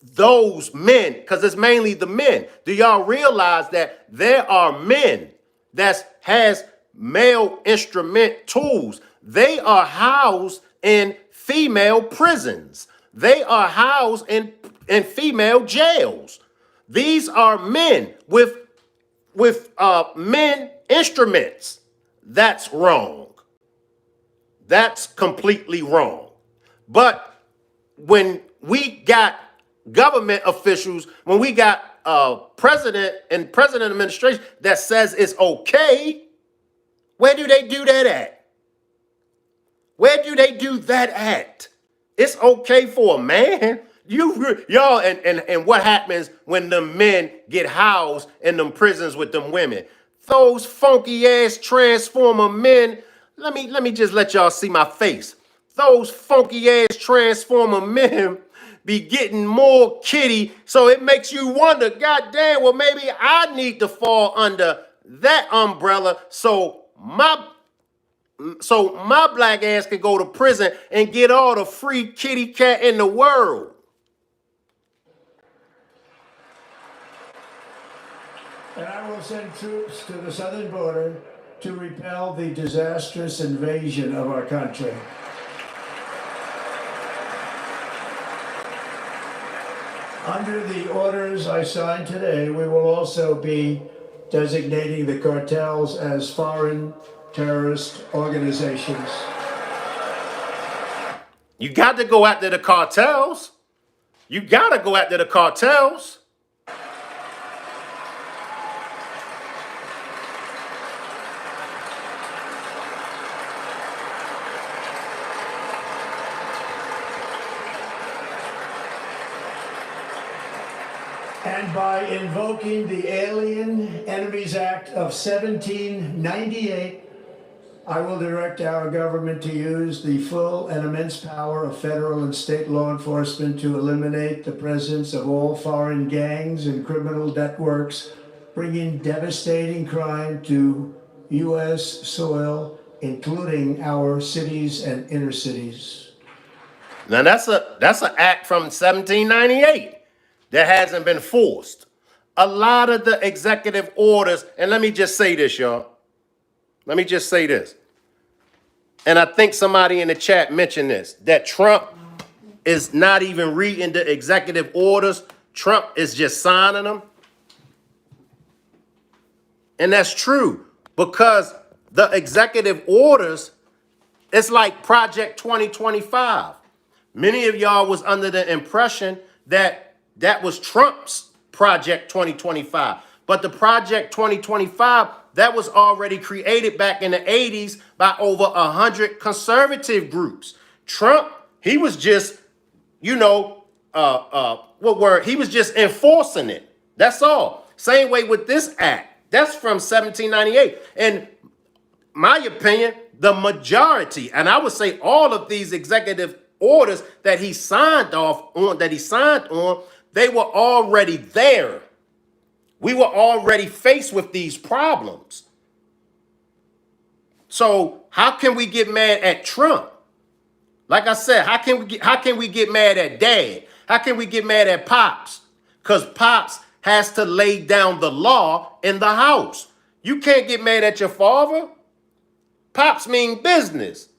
A: those men, because it's mainly the men. Do y'all realize that there are men that has male instrument tools? They are housed in female prisons. They are housed in female jails. These are men with men instruments. That's wrong. That's completely wrong. But when we got government officials, when we got president and president administration that says it's okay, where do they do that at? Where do they do that at? It's okay for a man. Y'all, and what happens when the men get housed in them prisons with them women? Those funky ass transformer men. Let me just let y'all see my face. Those funky ass transformer men be getting more kitty, so it makes you wonder, God damn, well maybe I need to fall under that umbrella so my black ass can go to prison and get all the free kitty cat in the world.
C: And I will send troops to the southern border to repel the disastrous invasion of our country. Under the orders I signed today, we will also be designating the cartels as foreign terrorist organizations.
A: You got to go after the cartels. You got to go after the cartels.
C: And by invoking the Alien Enemies Act of 1798, I will direct our government to use the full and immense power of federal and state law enforcement to eliminate the presence of all foreign gangs and criminal networks, bringing devastating crime to U.S. soil, including our cities and inner cities.
A: Now that's an act from 1798 that hasn't been forced. A lot of the executive orders, and let me just say this, y'all. Let me just say this. And I think somebody in the chat mentioned this, that Trump is not even reading the executive orders. Trump is just signing them. And that's true. because the executive orders, it's like Project 2025. Many of y'all was under the impression that that was Trump's Project 2025. But the Project 2025, that was already created back in the 80s by over 100 conservative groups. Trump, he was just, you know, he was just enforcing it. That's all. Same way with this act. That's from 1798. And my opinion, the majority, and I would say all of these executive orders that he signed on, they were already there. We were already faced with these problems. So how can we get mad at Trump? Like I said, how can we get mad at Dad? How can we get mad at Pops? Because Pops has to lay down the law in the house. You can't get mad at your father. Pops mean business.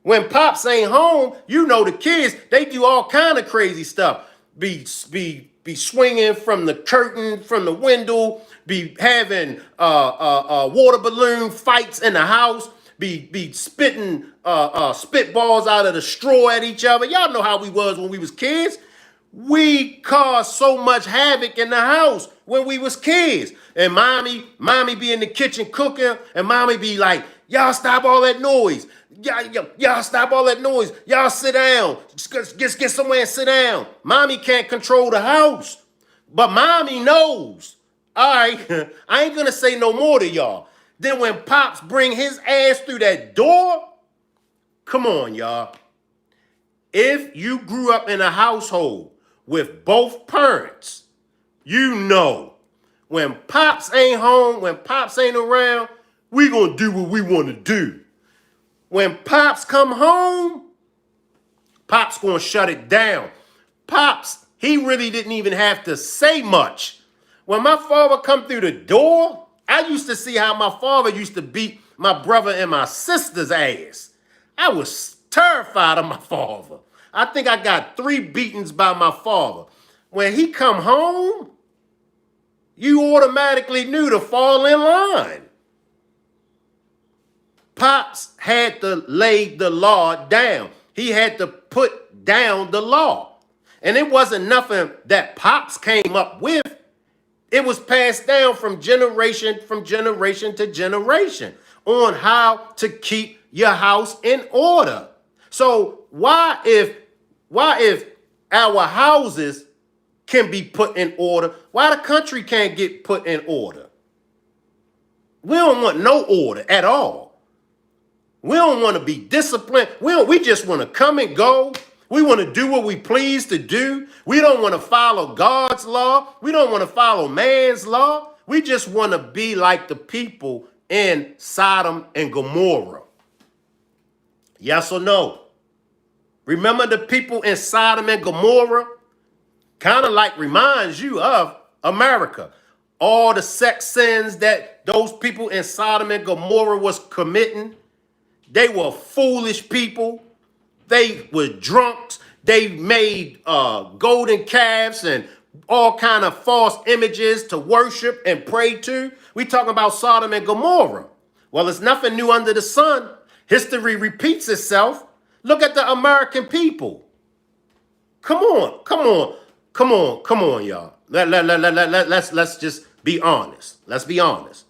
A: When Pops ain't home, you know the kids, they do all kind of crazy stuff. Be swinging from the curtain, from the window, be having water balloon fights in the house, be spitting spitballs out of the straw at each other. Y'all know how we was when we was kids. We caused so much havoc in the house when we was kids. And mommy be in the kitchen cooking, and mommy be like, y'all stop all that noise. Y'all stop all that noise. Y'all sit down. Just get somewhere and sit down. Mommy can't control the house. But mommy knows. All right, I ain't gonna say no more to y'all. Then when Pops bring his ass through that door, come on, y'all. If you grew up in a household with both parents, you know, when Pops ain't home, when Pops ain't around, we gonna do what we want to do. When Pops come home, Pops gonna shut it down. Pops, he really didn't even have to say much. When my father come through the door, I used to see how my father used to beat my brother and my sister's ass. I was terrified of my father. I think I got 3 beatings by my father. When he come home, you automatically knew to fall in line. Pops had to lay the law down. He had to put down the law. And it wasn't nothing that Pops came up with. It was passed down from generation to generation on how to keep your house in order. So why if our houses can be put in order, why the country can't get put in order? We don't want no order at all. We don't want to be disciplined. We just want to come and go. We want to do what we please to do. We don't want to follow God's law. We don't want to follow man's law. We just want to be like the people in Sodom and Gomorrah. Yes or no? Remember the people in Sodom and Gomorrah? Kind of like reminds you of America. All the sex sins that those people in Sodom and Gomorrah was committing. They were foolish people. They were drunks. They made golden calves and all kind of false images to worship and pray to. We talking about Sodom and Gomorrah. Well, it's nothing new under the sun. History repeats itself. Look at the American people. Come on, y'all. Let's just be honest. Let's be honest.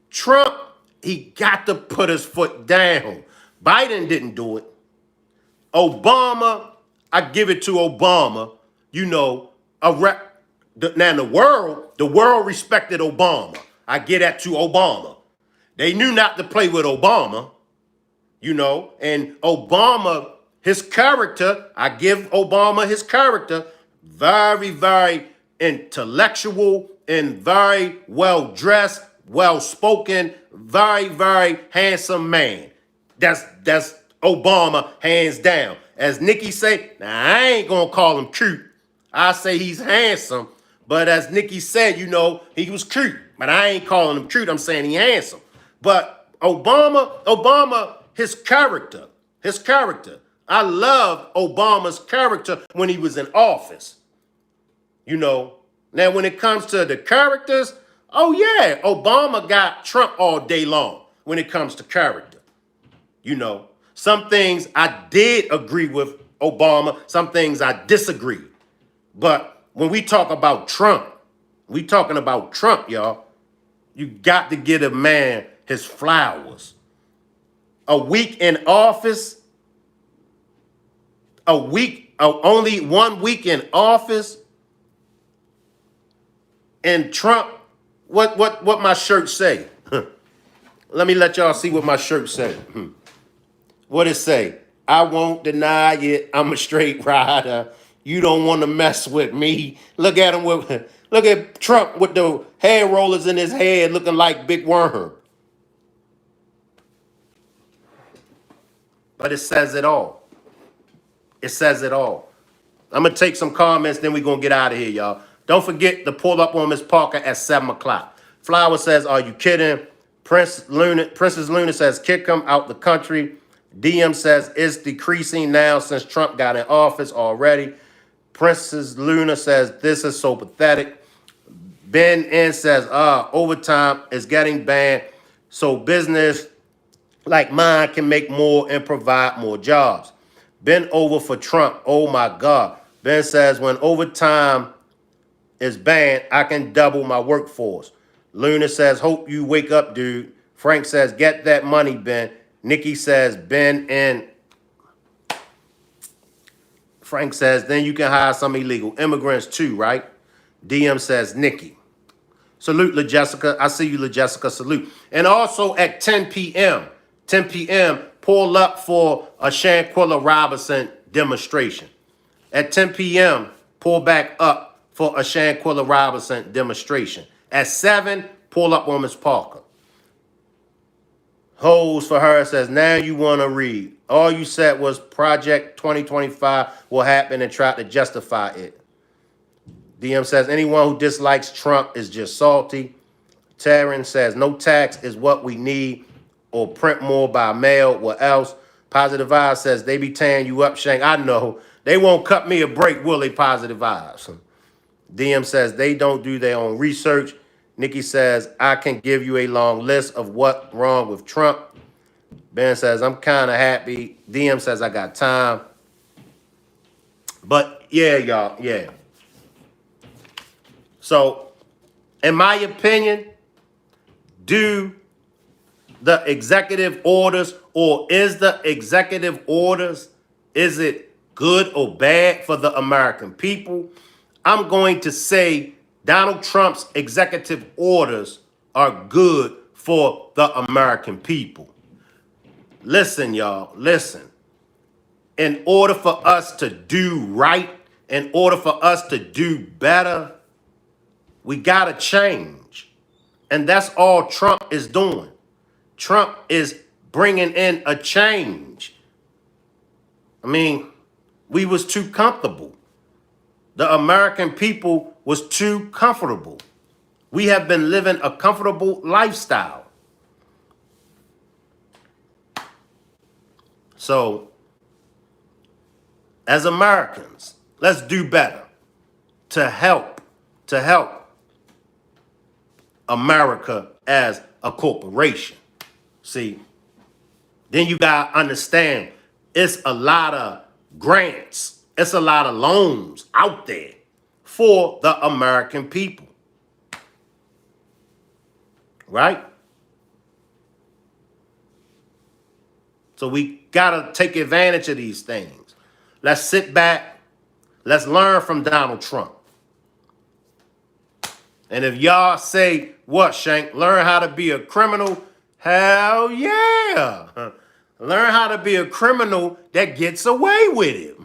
A: Trump, he got to put his foot down. Biden didn't do it. Obama, I give it to Obama. You know, now the world respected Obama. I give that to Obama. They knew not to play with Obama, you know, and Obama, his character, I give Obama his character, very, very intellectual and very well dressed, well spoken, very, very handsome man. That's Obama, hands down. As Nikki say, now I ain't gonna call him cute. I say he's handsome, but as Nikki said, you know, he was cute. But I ain't calling him cute. I'm saying he handsome. But Obama, his character. I love Obama's character when he was in office. You know, now when it comes to the characters, Oh yeah, Obama got Trump all day long when it comes to character. You know, some things I did agree with Obama, some things I disagree. But when we talk about Trump, we talking about Trump, y'all. You got to give a man his flowers. A week in office, only 1 week in office, and Trump, what my shirt say? Let me let y'all see what my shirt say. What it say? I won't deny it. I'm a straight rider. You don't want to mess with me. Look at him look at Trump with the hair rollers in his head looking like Big Worm. But it says it all. It says it all. I'm going to take some comments, then we're going to get out of here, y'all. Don't forget to pull up on Miss Parker at 7 o'clock. Flower says, are you kidding? Princess Luna says, kick him out the country. DM says, it's decreasing now since Trump got in office already. Princess Luna says, this is so pathetic. Ben N says, overtime is getting banned, so business like mine can make more and provide more jobs. Ben over for Trump. Oh my God. Ben says, when overtime is banned, I can double my workforce. Luna says, hope you wake up, dude. Frank says, get that money, Ben. Nikki says, Ben, and Frank says, then you can hire some illegal immigrants too, right? DM says, Nikki. Salute, LaJessica. I see you, LaJessica. Salute. And also at 10 p.m., pull up for a Shanquilla Robinson demonstration. At 10 p.m., pull back up for a Shanquilla Robinson demonstration. At 7, pull up on Miss Parker. Hoes for her says, now you want to read. All you said was Project 2025 will happen and try to justify it. DM says, anyone who dislikes Trump is just salty. Taryn says, no tax is what we need, or print more by mail. What else? Positive Vibes says, they be tearing you up, Shank. I know. They won't cut me a break, will they, Positive Vibes? DM says, they don't do their own research. Nikki says, I can give you a long list of what's wrong with Trump. Ben says, I'm kind of happy. DM says, I got time. But yeah, y'all, yeah. So, in my opinion, do the executive orders, or is the executive orders, is it good or bad for the American people? I'm going to say Donald Trump's executive orders are good for the American people. Listen, y'all, listen. In order for us to do right, in order for us to do better, we got to change. And that's all Trump is doing. Trump is bringing in a change. I mean, we was too comfortable. The American people was too comfortable. We have been living a comfortable lifestyle. So, as Americans, let's do better to help America as a corporation. See, then you got to understand it's a lot of grants, it's a lot of loans out there for the American people. Right? So we got to take advantage of these things. Let's sit back. Let's learn from Donald Trump. And if y'all say, what, Shank? Learn how to be a criminal? Hell yeah. Learn how to be a criminal that gets away with it.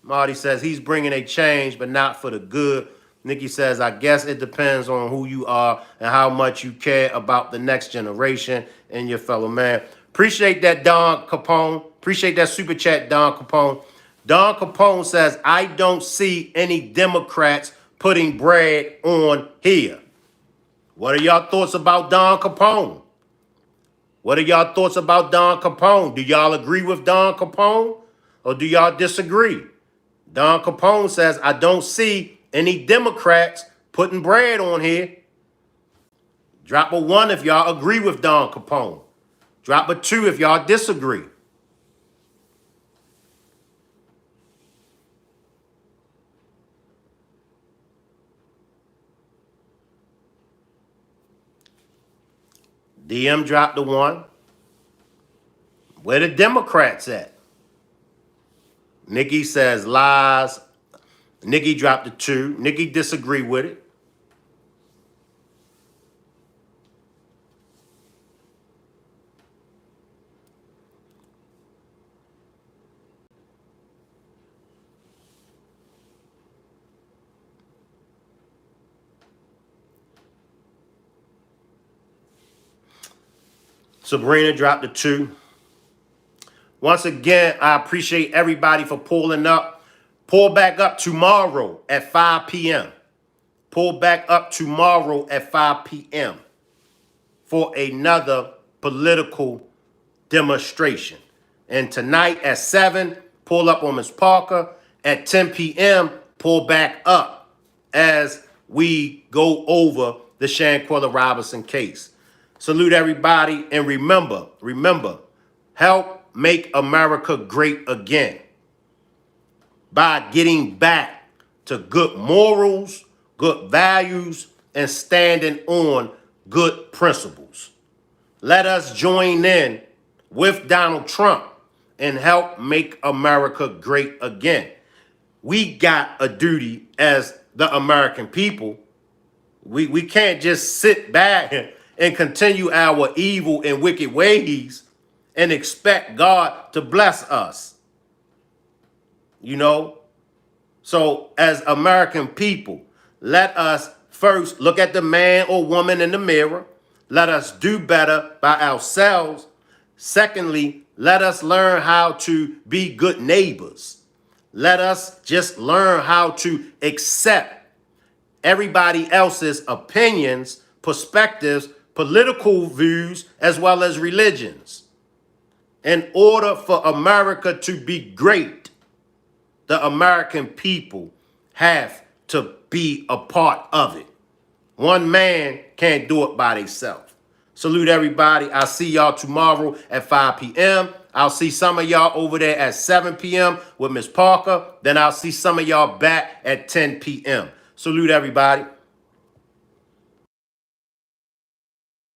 A: Marty says he's bringing a change, but not for the good. Nikki says, I guess it depends on who you are and how much you care about the next generation and your fellow man. Appreciate that, Don Capone. Appreciate that super chat, Don Capone. Don Capone says, I don't see any Democrats putting bread on here. What are y'all thoughts about Don Capone? What are y'all thoughts about Don Capone? Do y'all agree with Don Capone or do y'all disagree? Don Capone says, I don't see any Democrats putting bread on here. Drop a 1 if y'all agree with Don Capone. Drop a 2 if y'all disagree. DM dropped the 1. Where the Democrats at? Nikki says lies. Nikki dropped the 2. Nikki disagree with it. Sabrina dropped the 2. Once again, I appreciate everybody for pulling up. Pull back up tomorrow at 5 p.m. Pull back up tomorrow at 5 p.m. for another political demonstration. And tonight at 7, pull up on Ms. Parker. At 10 p.m., pull back up as we go over the Shanquella Robinson case. Salute everybody, and remember, help make America great again by getting back to good morals, good values, and standing on good principles. Let us join in with Donald Trump and help make America great again. We got a duty as the American people. We can't just sit back and continue our evil and wicked ways and expect God to bless us. You know? So as American people, let us first look at the man or woman in the mirror. Let us do better by ourselves. Secondly, let us learn how to be good neighbors. Let us just learn how to accept everybody else's opinions, perspectives, political views, as well as religions. In order for America to be great, the American people have to be a part of it. One man can't do it by themselves. Salute everybody. I'll see y'all tomorrow at 5 p.m. I'll see some of y'all over there at 7 p.m. with Ms. Parker. Then I'll see some of y'all back at 10 p.m. Salute everybody.